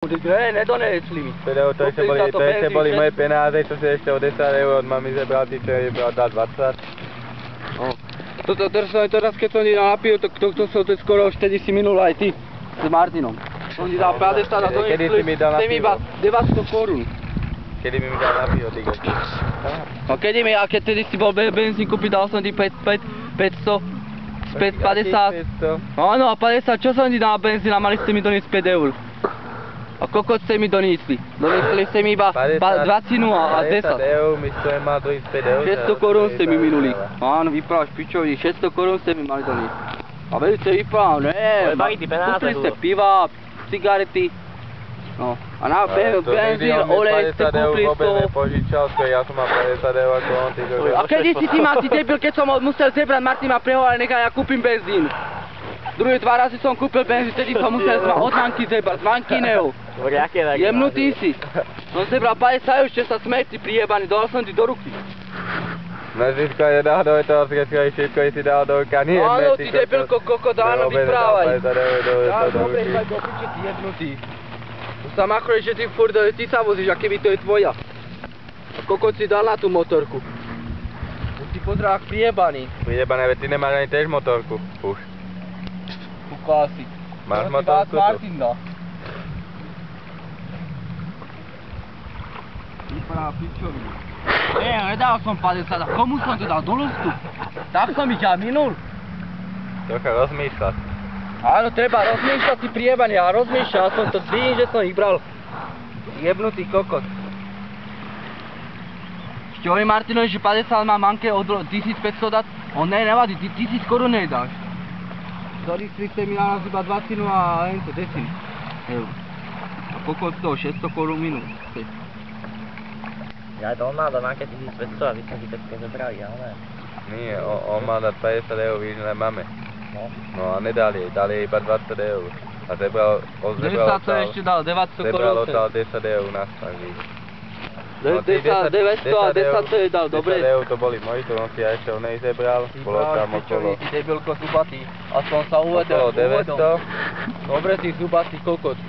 Nedonesli mi. To ešte boli moje penáze, čo si ešte od 10 € od mami zebral, ty čo je dal 20. Teraz keď som ti napil, to som to skoro už vtedy si minul aj ty s Martinom. Som ti dal 50 a donesli, Kedy si mi dal na ste mi iba 900 korún. Kedy mi dal na pivo, ty goči? No kedy mi, a keď tedy si bol benzín kúpiť, dal som ti 500, 50. Áno, a 50, čo som ti dal benzín a mali ste mi doniesť 5 €. A koľko ste mi doniesli? Doniesli ste mi iba 20 a 10. 50 € mi stojí mal doniesť 5 €. 600 korún ste mi minuli. Áno, vyprávaš pičovi, 600 korún ste mi mali doniesť. A vedi ste vyprávaš, kúpili ste piva, cigarety. No, a na benzín, olej ste kúpili z toho. Ja som mal 50 € ako on, ty goči. A kedy si mal si debil, keď som musel zebrať, Martin ma prehovoril, nechaj ja kúpim benzín. Druhé 2 razy som kúpil benzín, vtedy som musel od Manky zebrať, z Mankyného. Jemnutý si. Som zebral 50 €, ešte sa smej, ty prijebaný, dal som ti do ruky. Mezitko je dal do toho skreckého šípko, si dal do ruka, nie áno, ty debilko, koko, dáno vyprávaj. Dal do piči, ty jebnutý. Tu sa makruješ, že ty sa vozíš, a keby to je tvoja. A kokot si dal na tú motorku. Už si pozrel, ak prijebaný. Prijebané, veď ty nemáš ani tiež motorku, už. Klasi. Máš motorku tu? Martin dá. Vypadá pičovi. Nedal som 50, a komu som to dal? Do luftu. Tak som ich ja minul. Trocha rozmýšľať. Áno, treba rozmýšľať, ty prijebaný, ja rozmýšľal som to, vidím, že som ich bral. Jebnutý kokot. Čo hovorí Martinovi, že 50 má Manke od 1500 dať? On nevadí, ty 1000 korún nedáš. Doniesli ste mi naraz iba 20 a len to 10 €. A kokot z toho 600 korún minul. Ja to on má do Manke 1500 a vy ste si všetko zebrali, ale ne. Nie, on má dať 50 €, víš, že nemáme. No a nedal jej, dal jej iba 20 €. A zebral 10 to ešte dal, 900 korún. Zebral odtiaľ 10 € na tak víš. 900 a 10 to je dal, dobre. 10 € to boli moji, to on si aj ešte onej zebral. Bolo tam okolo... Ty debilko zubatý, aspoň sa uvedel. Okolo 900. Dobre, ty zubatý kokot.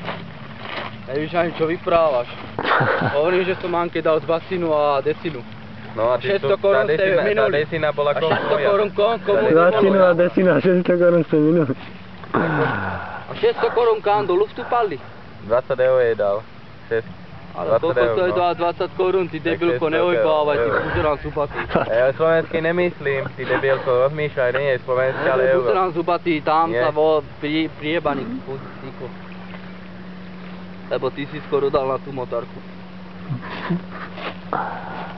Nevíš ani čo vyprávaš. Hovorím, že som Manke dal 20 a 10. No a ty 600 korún ste minuli. Tá desina bola komu moja. 600 korún komu? 20 a 10 a 600 korún ste minuli. A 600 korún kam do luftu padli? 20 € jej dal. 6. Ale koľko to je dal 20 korún, ty debilko, neojbávaj, ty púzerám zubatý. Ja slovensky nemyslím, ty debilko, rozmýšľaj, nie je slovenské, ale euro. Púzerám zubatý, tam sa bol priebaný, ticho. Lebo ty si skoro dal na tú motorku.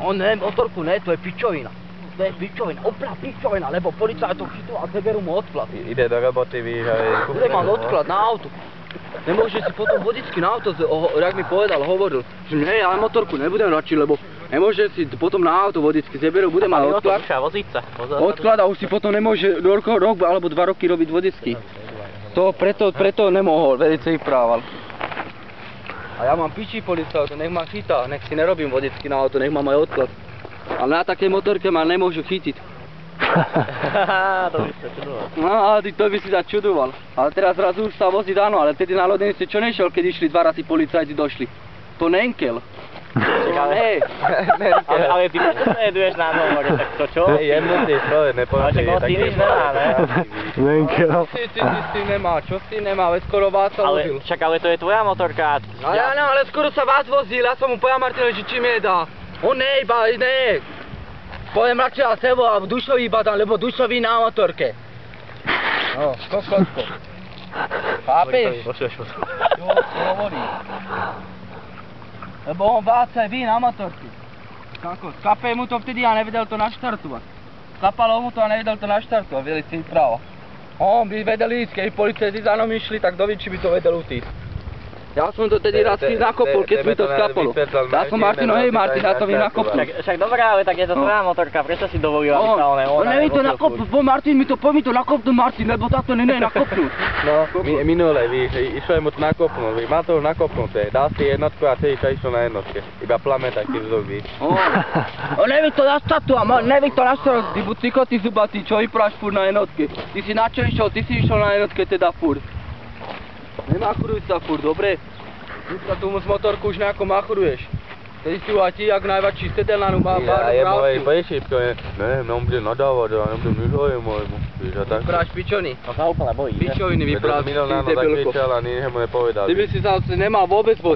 On ne, motorku ne, to je pičovina. To je pičovina, opra pičovina, lebo policaj to chytol a zeberú mu odklad. Ide do roboty, víš, a je... Bude mať odklad na auto. Nemôže si potom vodičky na auto, jak mi povedal, hovoril, že nie, ale motorku nebudem radšej, lebo nemôže si potom na auto vodičky zeberú, bude mať odklad. Odklad a už si potom nemôže rok alebo 2 roky robiť vodičky. To preto nemohol, vedieť sa vyprával. A ja mám piči policajt, nech ma chytá, nech si nerobím vodičky na auto, nech mám aj odklad. Ale na takej motorke ma nemôžu chytiť. To by sa čudoval. No, ale to by si sa čudoval. Ale teraz zrazu už sa voziť áno, ale vtedy na Lodenici čo nešiel, keď išli 2 razy policajti došli? To nenkel. Ale ty nejeduješ na novore, tak to čo? Jemnutý, to je nepovedný. Ale čak on si nič nemá, ne? Nenkel. Si nemá, čo si nemá, veď skoro vás sa vozil. Však ale to je tvoja motorka. Ale skoro sa vás vozil, ja som mu povedal Martinovi, že či mi je dá. On nejba, ne. Poviem radšej a sebo a dušový badám, lebo dušový na motorke. No, kokotko. Chápeš? Jo, hovorí. Lebo on váca vy na motorky. Skapej mu to vtedy a nevedel to naštartovať. Skapalo mu to a nevedel to naštartovať, vedeli si práva. On by vedeli ísť, keď policajti za mnou išli, tak doví, či by to vedel utísť. Ja som to tedy raz nakopol, keď mi to skapalo. Ja som Martino, hej Martin, ja to vím nakopnúť. Však dobré, ale tak je to tvoja motorka, prečo si dovolil, aby sa ona... On neví to nakopnúť, Martin, poď mi to nakopnúť Martin, lebo táto nie je nakopnúť. No, minule, víš, išlo mu to nakopnúť, má to už nakopnuté, dal si jednotku a celý sa išlo na jednotke. Iba plamen taký vzduch, víš. On neví to naštartovať, neví to naštartovať, ty koty zubatý, čo vypráš furt na jednotke. Ty si na čo išiel, ty si išiel na jednotke teda furt. Nemakuruj sa furt, dobre? Dneska tu moc motorku už nejako machruješ. Teď si a ti, jak najväčší sedelnanu má pár je moje vrátku. pešipko, neviem, on bude nadávať, ja nebudem nič hovoriť môjmu. Víš, a tak. Vypráš pičony. On sa úplne bojí, že? Pičoviny vypráš, Minul ty ráno tak debilko. kričal a nič mu nepovedal. Ty by si sa nemal vôbec